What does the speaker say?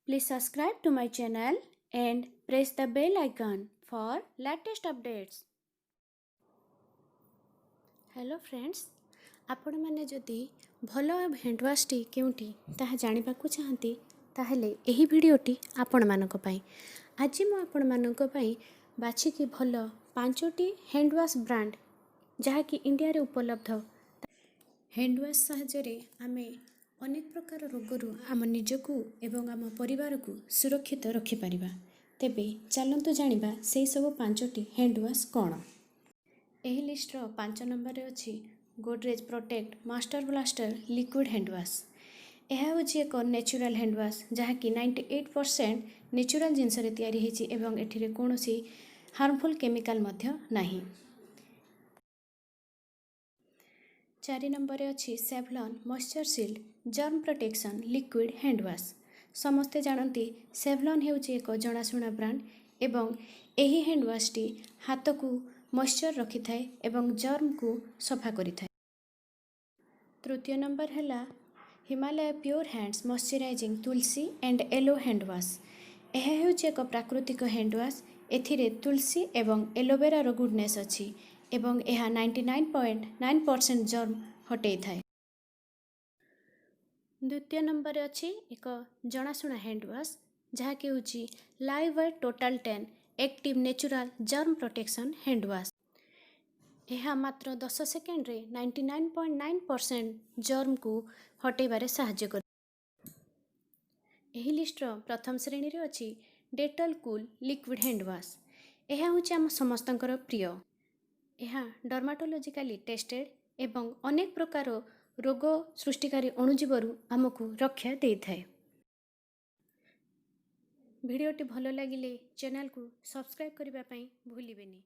Please subscribe to my channel and press the bell icon for latest updates. Hello friends, आपण माने जदि भलो hand wash T केउटी ताहा जानिबा को चाहंती ताहेले एही वीडियोटी आपण मानक पई आज मु आपण मानक पई बाछि कि भलो 5टी हैंड वाश ब्रांड जहा कि इंडिया रे उपलब्ध हैंड वाश साहाय्य आमे अनेक प्रकार रोगरू आम निजकू एवं आम परिवार को सुरक्षित रखिपारिबा। तेबे चलंतु जानिबा से सब 5टी हैंड वाश कौन। एही लिस्ट रो 5 नंबर रे अछि Godrej protect master blaster liquid hand wash. यह हूँ एक नेचुरल हैंड वाश जहाँकि 98% नेचुरल जिनस तैयारी होती एवं एठिरे कौनसी हार्मफुल केमिकल मध्य नाही। 4 नंबर अच्छी Savlon moisture sealed germ protection liquid hand wash. समस्ते जानती सेवलॉन हेउची एक जनाशुना ब्रांड एवं एही हैंड वाश टी हाथ को मॉइस्चर रखि थाए एवं जर्म को सफा करि थाए। 3 नंबर हैला Himalaya pure hands moisturising Tulsi and yellow hand wash. यह हेउची एक प्राकृतिक हैंड वाश एथिरे तुलसी एवं एलोवेरा रो गुडनेस अछि एवं यह 99.9% जर्म हटे थाए। 2 नंबर अच्छी एक जनाशुना हैंड वाश जहाँकि हूँ live total 10 active natural germ protection hand wash. यह मात्र 10 सेकेंड रे 99.9% जर्म को हटेबारे साहाय्य कर। एही लिस्ट रो प्रथम श्रेणी रे अछि Dettol cool liquid hand wash. यह हूँ आम समस्तंकर प्रिय। यह डर्माटोलॉजिकली टेस्टेड एवं अनेक प्रकार रोग सृष्टिकारी अणुजीवरू आमको रक्षा दे थाए। वीडियोटी भलो लागिले चैनल को सब्सक्राइब करबा पई भूलिबेनी।